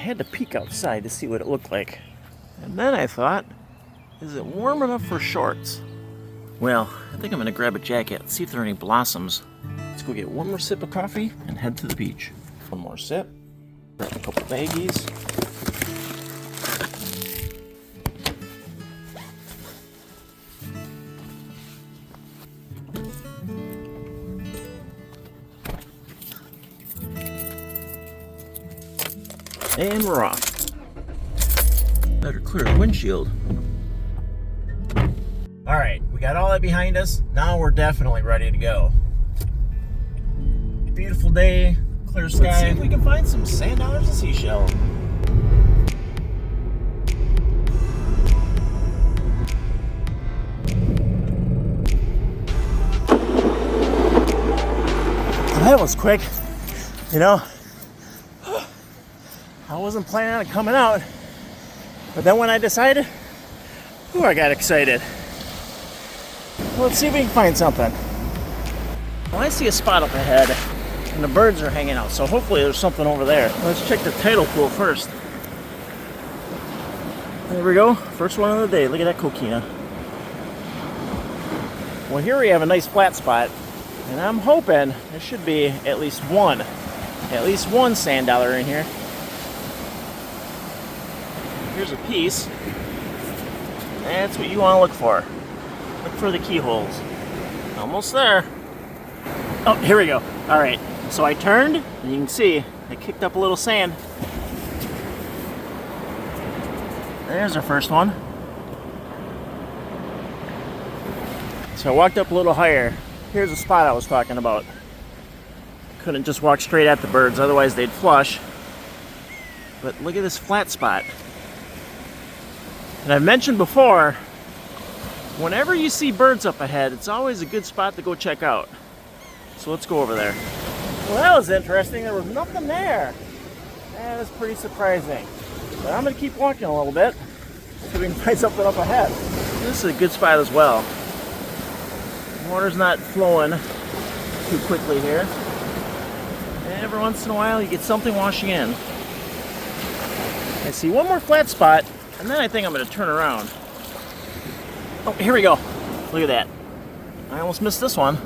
had to peek outside to see what it looked like. And then I thought, is it warm enough for shorts? Well, I think I'm gonna grab a jacket, see if there are any blossoms. Let's go get one more sip of coffee and head to the beach. One more sip, grab a couple baggies. And we're off. Better clear the windshield. Alright, we got all that behind us. Now we're definitely ready to go. Beautiful day, clear sky. Let's see if we can find some sand dollars and seashells. That was quick. You know, I wasn't planning on coming out, but then when I decided, I got excited. Let's see if we can find something. Well, I see a spot up ahead, and the birds are hanging out, so hopefully there's something over there. Let's check the tidal pool first. There we go, first one of the day. Look at that coquina. Well, here we have a nice flat spot, and I'm hoping there should be at least one sand dollar in here. Here's a piece. That's what you want to look for. Look for the keyholes. Almost there. Oh, here we go. All right. So I turned, and you can see I kicked up a little sand. There's our first one. So I walked up a little higher. Here's the spot I was talking about. Couldn't just walk straight at the birds, otherwise they'd flush. But look at this flat spot. And I've mentioned before, whenever you see birds up ahead, it's always a good spot to go check out. So let's go over there. Well, that was interesting. There was nothing there. That is pretty surprising. But I'm going to keep walking a little bit, see if we can find something up ahead. This is a good spot as well. The water's not flowing too quickly here. And every once in a while, you get something washing in. I see one more flat spot, and then I think I'm going to turn around. Oh, here we go. Look at that. I almost missed this one.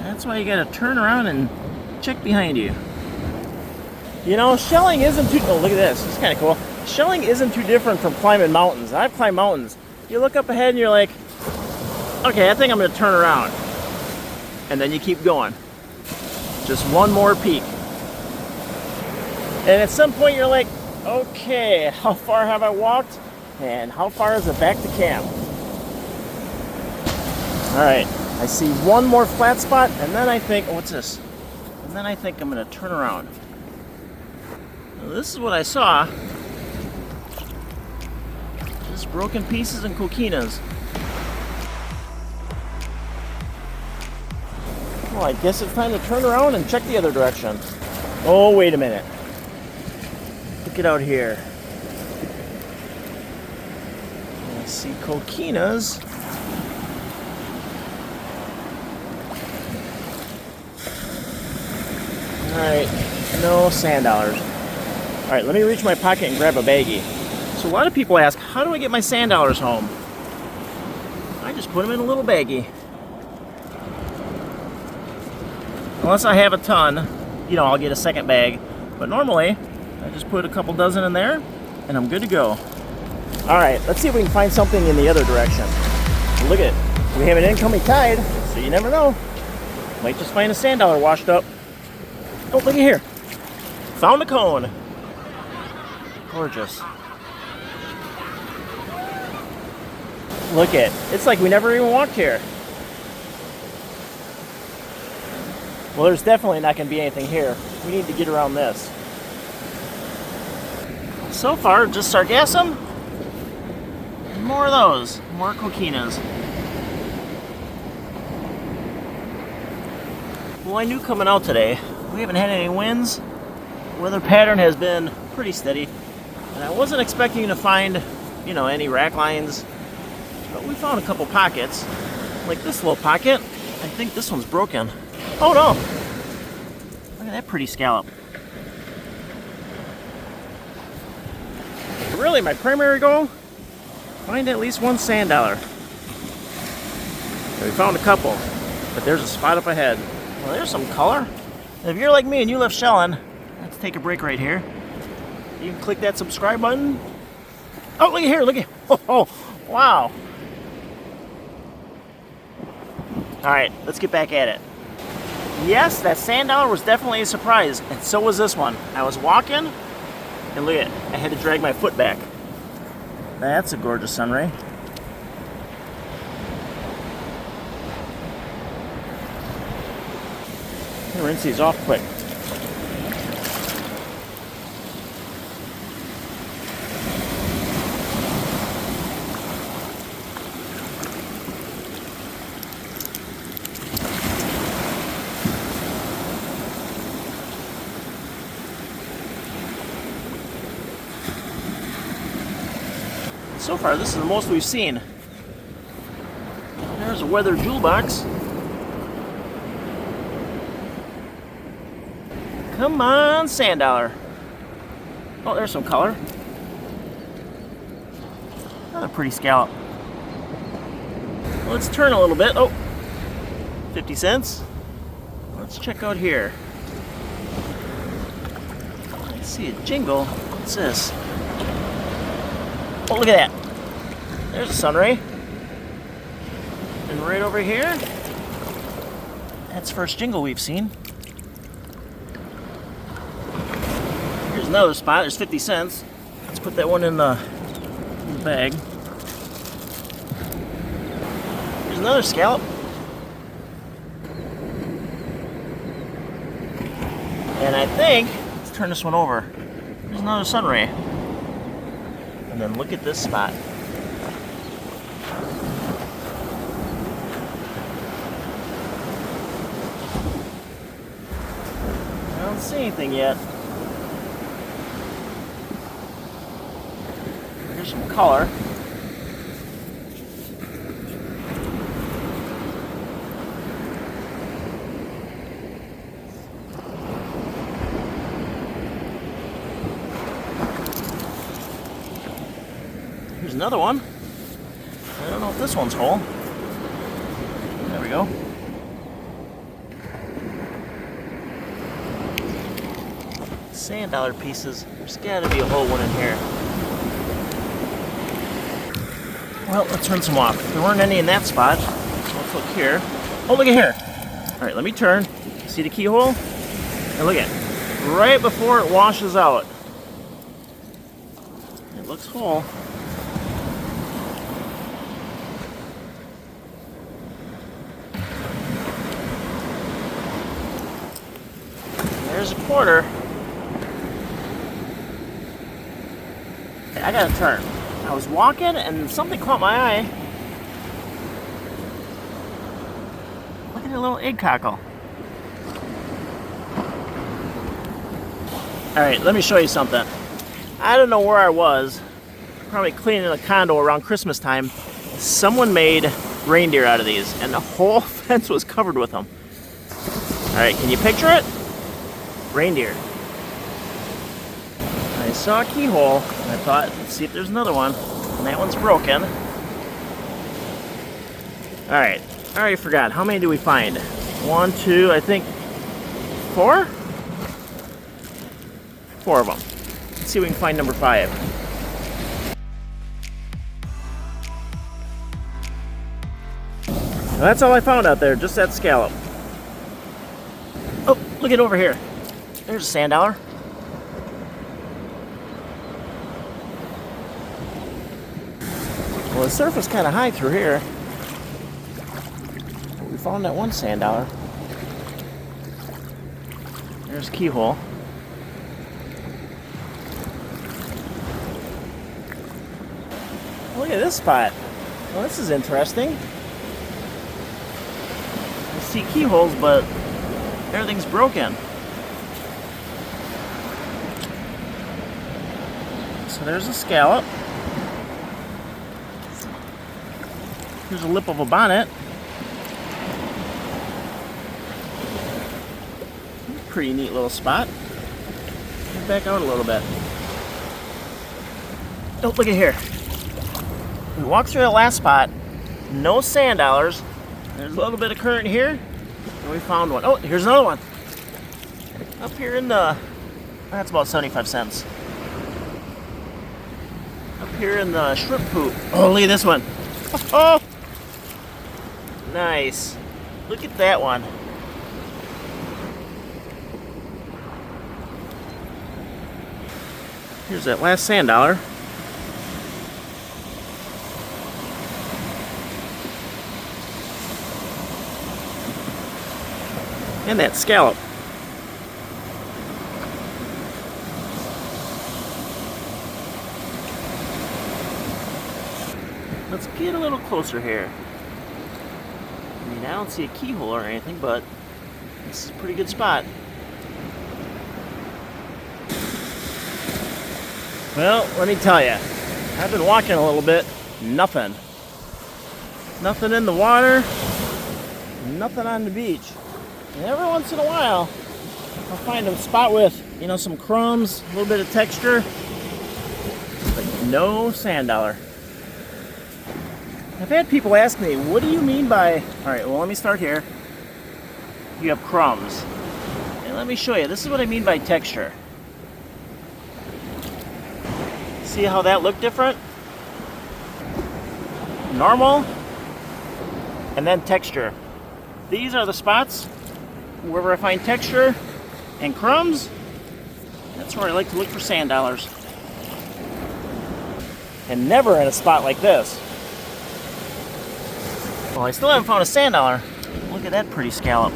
That's why you got to turn around and check behind you. You know, shelling isn't too... Oh, look at this. It's kind of cool. Shelling isn't too different from climbing mountains. I've climbed mountains. You look up ahead and you're like, okay, I think I'm going to turn around. And then you keep going. Just one more peak. And at some point you're like, okay, how far have I walked? And how far is it back to camp? Alright, I see one more flat spot, and then I think, oh, what's this? And then I think I'm going to turn around. Now, this is what I saw. Just broken pieces and coquinas. Well, I guess it's time to turn around and check the other direction. Oh, wait a minute. Look it out here. I see coquinas. Alright, no sand dollars. Alright, let me reach my pocket and grab a baggie. So a lot of people ask, how do I get my sand dollars home? I just put them in a little baggie. Unless I have a ton, you know, I'll get a second bag. But normally, I just put a couple dozen in there, and I'm good to go. Alright, let's see if we can find something in the other direction. Look at it. We have an incoming tide, so you never know. Might just find a sand dollar washed up. Oh, look at here. Found a cone. Gorgeous. Look at it. It's like we never even walked here. Well, there's definitely not going to be anything here. We need to get around this. So far, just sargassum. More of those. More coquinas. Well, I knew coming out today, we haven't had any winds. The weather pattern has been pretty steady. And I wasn't expecting to find, you know, any rack lines. But we found a couple pockets. Like this little pocket. I think this one's broken. Oh no! Look at that pretty scallop. really, my primary goal, find at least one sand dollar. We found a couple, but there's a spot up ahead. Well, there's some color. If you're like me and you love shelling, let's take a break right here. You can click that subscribe button. Oh, look at here, look at, oh, wow. All right, let's get back at it. Yes, that sand dollar was definitely a surprise, and so was this one. I was walking, and look at it, I had to drag my foot back. That's a gorgeous sunray. Rinse these off quick. So far, this is the most we've seen. There's a weather jewel box. Come on, sand dollar. Oh, there's some color. Another pretty scallop. Let's turn a little bit. Oh, 50 cents. Let's check out here. I see a jingle. What's this? Oh, look at that. There's a sunray. And right over here, that's the first jingle we've seen. Here's another spot. There's 50 cents. Let's put that one in the bag. Here's another scallop. And I think, let's turn this one over. There's another sunray. And then look at this spot. I don't see anything yet. Here's some color. Here's another one. I don't know if this one's whole. There we go. Sand dollar pieces. There's gotta be a whole one in here. Well, let's rinse them off. There weren't any in that spot. So let's look here. Oh, look at here. All right, let me turn. See the keyhole? And look at it. Right before it washes out. It looks whole. There's a quarter. I gotta turn. I was walking and something caught my eye. Look at that little egg cockle. Alright, let me show you something. I don't know where I was. Probably cleaning a condo around Christmas time. Someone made reindeer out of these, and the whole fence was covered with them. Alright, can you picture it? Reindeer. I saw a keyhole, and I thought, let's see if there's another one. And that one's broken. Alright, I already forgot. How many do we find? 1, 2, I think 4? 4 of them. Let's see if we can find number 5. Well, that's all I found out there, just that scallop. Oh, look at over here. There's a sand dollar. Well, the surf is kind of high through here. But we found that one sand dollar. There's a keyhole. Look at this spot. Well, this is interesting. I see keyholes, but everything's broken. So there's a scallop. Here's a lip of a bonnet. Pretty neat little spot. Get back out a little bit. Oh, look at here. We walked through the last spot. No sand dollars. There's a little bit of current here. And we found one. Oh, here's another one. Up here in the... That's about 75 cents. Up here in the shrimp poop. Oh, look at this one. Oh! Nice. Look at that one. Here's that last sand dollar. And that scallop. Let's get a little closer here. I mean, I don't see a keyhole or anything, but this is a pretty good spot. Well, let me tell you, I've been walking a little bit, nothing. Nothing in the water, nothing on the beach. And every once in a while, I'll find a spot with, you know, some crumbs, a little bit of texture, but no sand dollar. I've had people ask me, what do you mean by, all right, well, let me start here. You have crumbs. And let me show you, this is what I mean by texture. See how that looked different? Normal, and then texture. These are the spots wherever I find texture and crumbs. That's where I like to look for sand dollars. And never in a spot like this. Well, I still haven't found a sand dollar. Look at that pretty scallop.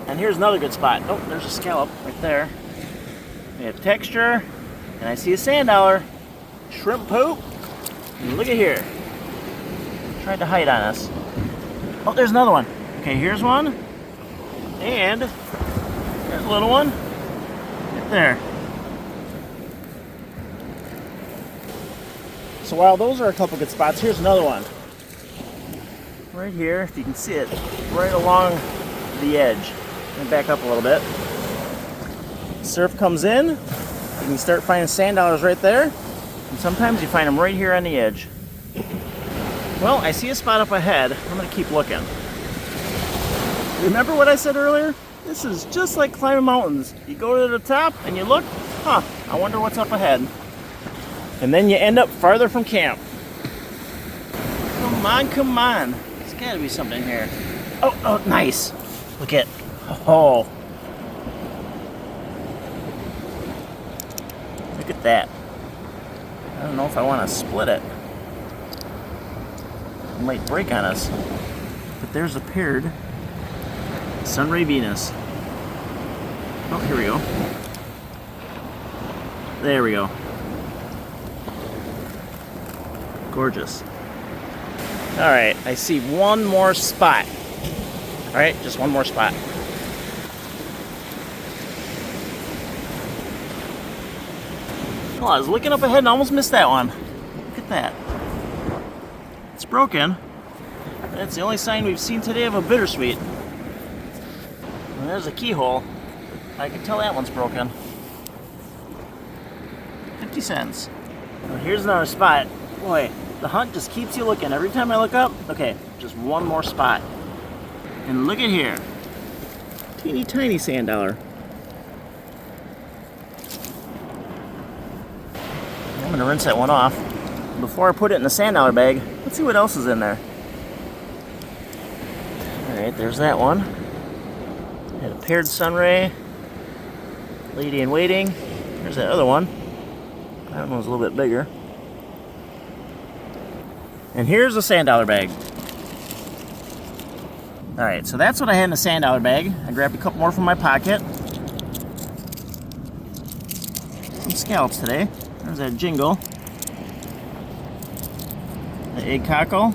And here's another good spot. Oh, there's a scallop right there. We have texture, and I see a sand dollar. Shrimp poop. And look at here. Tried to hide on us. Oh, there's another one. Okay, here's one. And there's a little one. Right there. So while those are a couple good spots, here's another one. Right here, if you can see it, right along the edge. Let me back up a little bit. Surf comes in, you can start finding sand dollars right there, and sometimes you find them right here on the edge. Well, I see a spot up ahead. I'm going to keep looking. Remember what I said earlier? This is just like climbing mountains. You go to the top and you look, I wonder what's up ahead. And then you end up farther from camp. Come on, come on. There's got to be something here. Oh, nice. Look at, oh. Look at that. I don't know if I want to split it. It might break on us. But there's a paired Sunray Venus. Oh, here we go. There we go. Gorgeous. Alright, I see one more spot. Alright, just one more spot. Well, I was looking up ahead and almost missed that one. Look at that. It's broken. That's the only sign we've seen today of a bittersweet. And there's a keyhole. I can tell that one's broken. 50 cents. Well, here's another spot. Boy, the hunt just keeps you looking. Every time I look up, okay, just one more spot. And look at here. Teeny tiny sand dollar. I'm gonna rinse that one off. Before I put it in the sand dollar bag, let's see what else is in there. Alright, there's that one. Had a paired sunray. Lady in waiting. There's that other one. That one was a little bit bigger. And here's a sand dollar bag. Alright, so that's what I had in the sand dollar bag. I grabbed a couple more from my pocket. Some scallops today. There's that jingle. The egg cockle.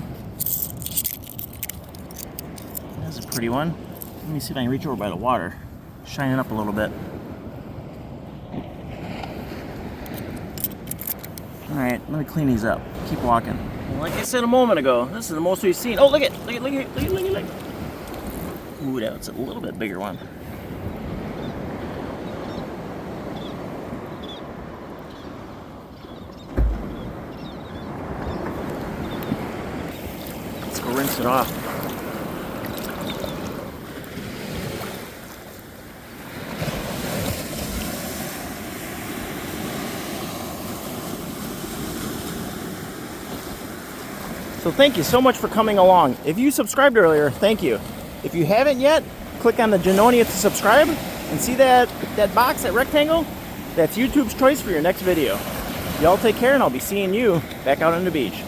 That's a pretty one. Let me see if I can reach over by the water. Shine it up a little bit. Alright, let me clean these up. Keep walking. Like I said a moment ago, this is the most we've seen. Oh, look at. Ooh, that's a little bit bigger one. cast it off. So thank you so much for coming along. If you subscribed earlier, thank you. If you haven't yet, click on the Genonia to subscribe and see that box, that rectangle? That's YouTube's choice for your next video. Y'all take care, and I'll be seeing you back out on the beach.